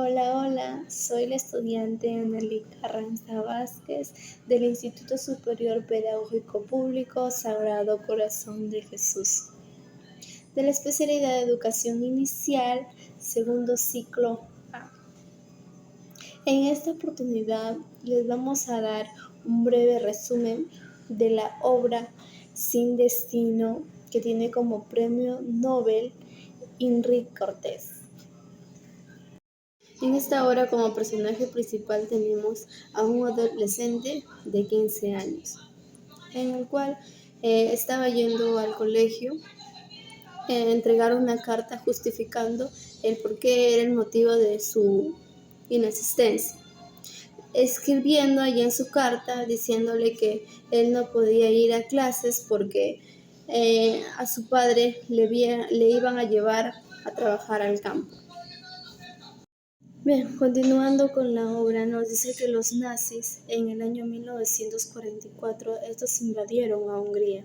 Hola, hola, soy la estudiante Anneli Carranza Vázquez del Instituto Superior Pedagógico Público Sagrado Corazón de Jesús, de la especialidad de Educación Inicial, segundo ciclo A. En esta oportunidad les vamos a dar un breve resumen de la obra Sin Destino, que tiene como premio Nobel Enrique Cortés. En esta obra como personaje principal tenemos a un adolescente de 15 años, en el cual estaba yendo al colegio, entregar una carta justificando el por qué era el motivo de su inasistencia, escribiendo allí en su carta diciéndole que él no podía ir a clases porque a su padre le iban a llevar a trabajar al campo. Bien, continuando con la obra, nos dice que los nazis en el año 1944, estos invadieron a Hungría.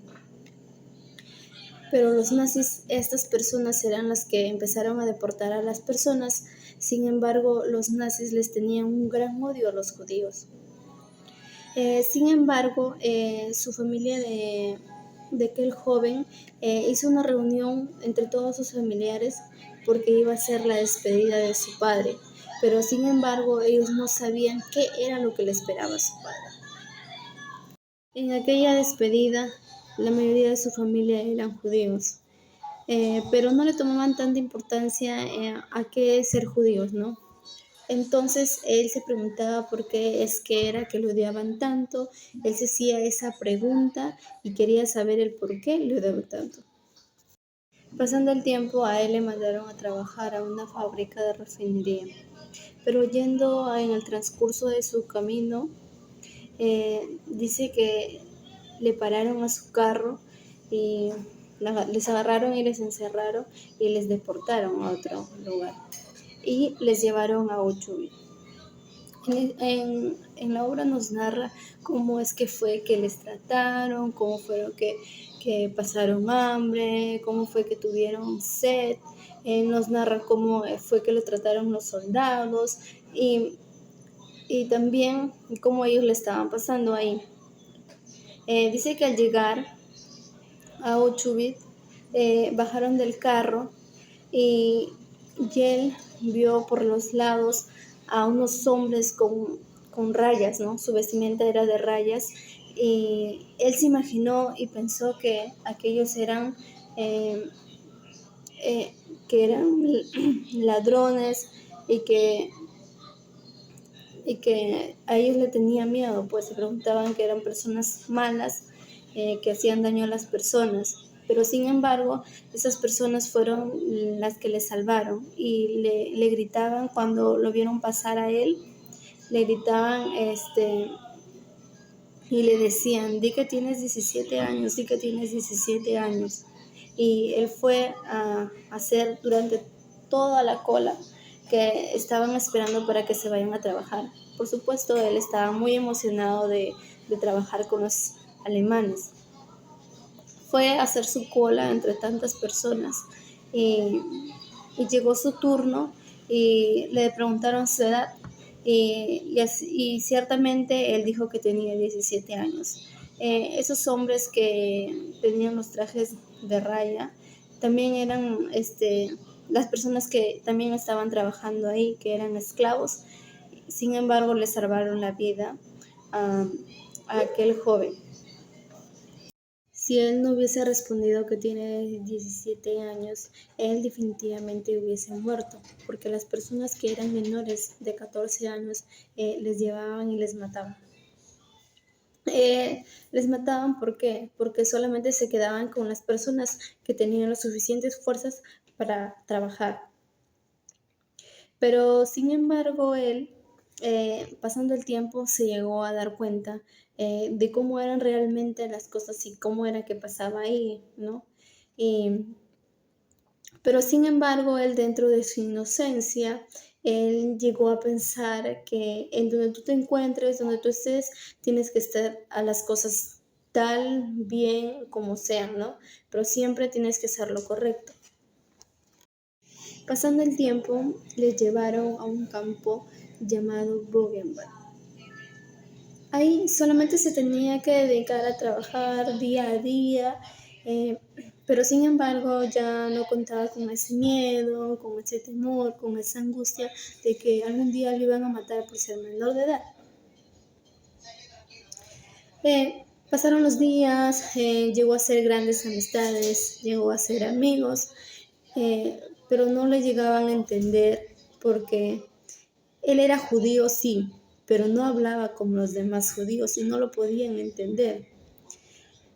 Pero los nazis, estas personas eran las que empezaron a deportar a las personas. Sin embargo, los nazis les tenían un gran odio a los judíos. Sin embargo, su familia de aquel joven hizo una reunión entre todos sus familiares porque iba a ser la despedida de su padre. Pero sin embargo, ellos no sabían qué era lo que le esperaba a su padre. En aquella despedida, la mayoría de su familia eran judíos, pero no le tomaban tanta importancia a qué es ser judíos, ¿no? Entonces él se preguntaba por qué es que era que lo odiaban tanto, él se hacía esa pregunta y quería saber el por qué lo odiaban tanto. Pasando el tiempo, a él le mandaron a trabajar a una fábrica de refinería, pero yendo en el transcurso de su camino, dice que le pararon a su carro y les agarraron y les encerraron y les deportaron a otro lugar y les llevaron a Auschwitz. En la obra nos narra cómo es que fue que les trataron, cómo fueron que pasaron hambre, cómo fue que tuvieron sed, nos narra cómo fue que lo trataron los soldados y también cómo ellos le estaban pasando ahí. Dice que al llegar a Auschwitz bajaron del carro y él vio por los lados a unos hombres con rayas, ¿no? Su vestimenta era de rayas y él se imaginó y pensó que aquellos eran, eh, que eran ladrones y que a ellos le tenía miedo, pues se preguntaban que eran personas malas que hacían daño a las personas. Pero sin embargo, esas personas fueron las que le salvaron y le gritaban cuando lo vieron pasar a él, le gritaban y le decían, di que tienes 17 años, di que tienes 17 años. Y él fue a hacer durante toda la cola que estaban esperando para que se vayan a trabajar. Por supuesto, él estaba muy emocionado de trabajar con los alemanes. Fue a hacer su cola entre tantas personas y, y llegó su turno y le preguntaron su edad y ciertamente él dijo que tenía 17 años. Esos hombres que tenían los trajes de raya también eran las personas que también estaban trabajando ahí, que eran esclavos. Sin embargo, le salvaron la vida a aquel joven. Si él no hubiese respondido que tiene 17 años, él definitivamente hubiese muerto, porque las personas que eran menores de 14 años les llevaban y les mataban. Les mataban ¿por qué? Porque solamente se quedaban con las personas que tenían las suficientes fuerzas para trabajar. Pero sin embargo, él, pasando el tiempo, se llegó a dar cuenta de cómo eran realmente las cosas y cómo era que pasaba ahí, ¿no? Y, pero sin embargo, él dentro de su inocencia, él llegó a pensar que en donde tú te encuentres, donde tú estés, tienes que estar a las cosas tal bien como sean, ¿no? Pero siempre tienes que hacer lo correcto. Pasando el tiempo, les llevaron a un campo llamado Buchenwald. Ahí solamente se tenía que dedicar a trabajar día a día, eh, pero sin embargo ya no contaba con ese miedo, con ese temor, con esa angustia de que algún día lo iban a matar por ser menor de edad. Pasaron los días, llegó a hacer grandes amistades, llegó a ser amigos, pero no le llegaban a entender porque él era judío, sí, pero no hablaba como los demás judíos y no lo podían entender.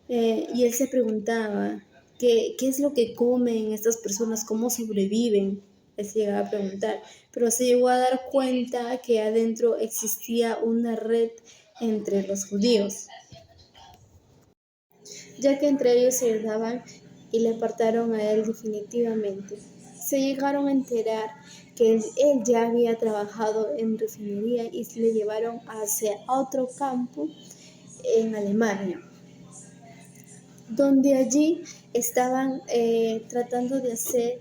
Y él se preguntaba, ¿qué es lo que comen estas personas? ¿Cómo sobreviven? Él se llegaba a preguntar, pero se llegó a dar cuenta que adentro existía una red entre los judíos, ya que entre ellos se ayudaban y le apartaron a él definitivamente. Se llegaron a enterar que él ya había trabajado en refinería y le llevaron hacia otro campo en Alemania, donde allí estaban tratando de hacer,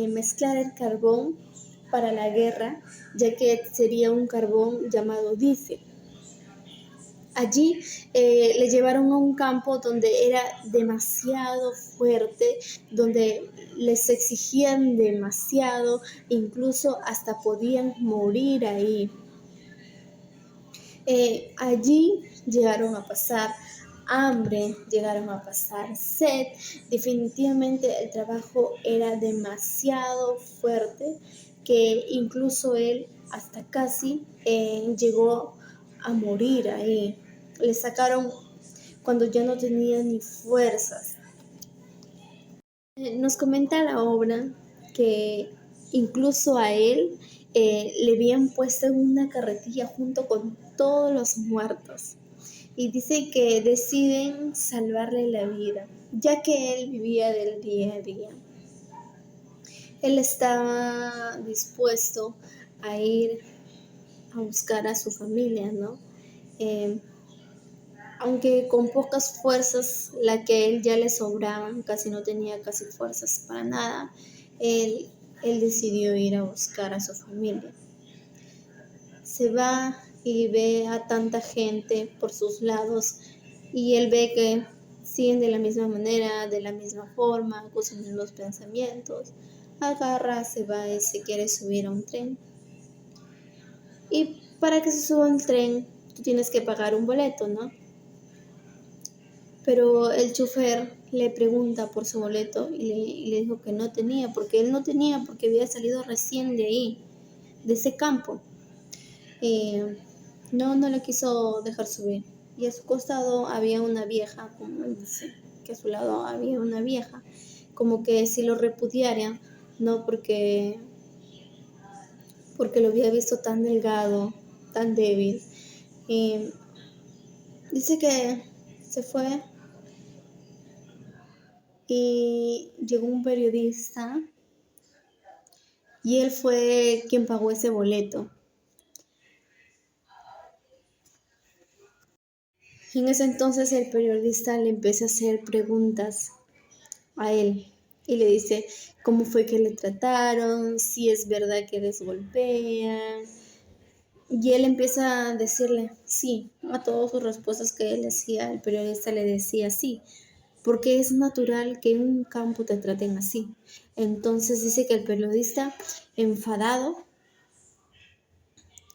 mezclar el carbón para la guerra, ya que sería un carbón llamado diésel. Allí le llevaron a un campo donde era demasiado fuerte, donde les exigían demasiado, incluso hasta podían morir ahí. Allí llegaron a pasar hambre, llegaron a pasar sed. Definitivamente el trabajo era demasiado fuerte que incluso él hasta casi llegó a morir ahí. Le sacaron cuando ya no tenía ni fuerzas. Nos comenta la obra que incluso a él le habían puesto en una carretilla junto con todos los muertos. Y dice que deciden salvarle la vida, ya que él vivía del día a día. Él estaba dispuesto a ir a buscar a su familia, ¿no? Eh, Aunque con pocas fuerzas, la que él ya le sobraban, casi no tenía casi fuerzas para nada, él, él decidió ir a buscar a su familia. Se va y ve a tanta gente por sus lados y él ve que siguen de la misma manera, de la misma forma, con sus mismos pensamientos. Agarra, se va y se quiere subir a un tren. Y para que se suba al tren, tú tienes que pagar un boleto, ¿no? Pero el chofer le pregunta por su boleto y le dijo que no tenía, porque él no tenía, porque había salido recién de ahí, de ese campo. No le quiso dejar subir. Y a su costado había una vieja, como él dice, que a su lado había una vieja, como que si lo repudiara, no porque lo había visto tan delgado, tan débil. Y dice que se fue y llegó un periodista y él fue quien pagó ese boleto. En ese entonces el periodista le empieza a hacer preguntas a él y le dice cómo fue que le trataron, si es verdad que les golpean. Y él empieza a decirle sí a todas sus respuestas que él hacía. El periodista le decía sí, porque es natural que en un campo te traten así. Entonces dice que el periodista, enfadado,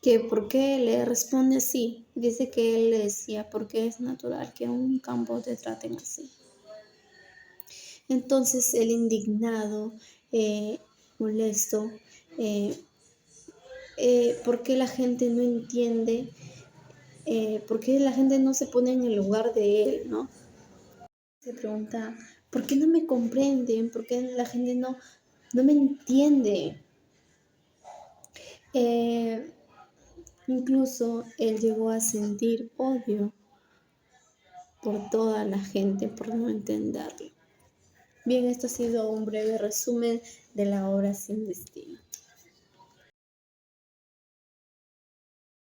que por qué le responde así. Dice que él le decía, porque es natural que en un campo te traten así. Entonces el indignado, molesto, eh, ¿por qué la gente no entiende? ¿Por qué la gente no se pone en el lugar de él, no? Se pregunta, ¿por qué no me comprenden? ¿Por qué la gente no me entiende? Eh, Incluso él llegó a sentir odio por toda la gente por no entenderlo. Bien, esto ha sido un breve resumen de la obra Sin Destino.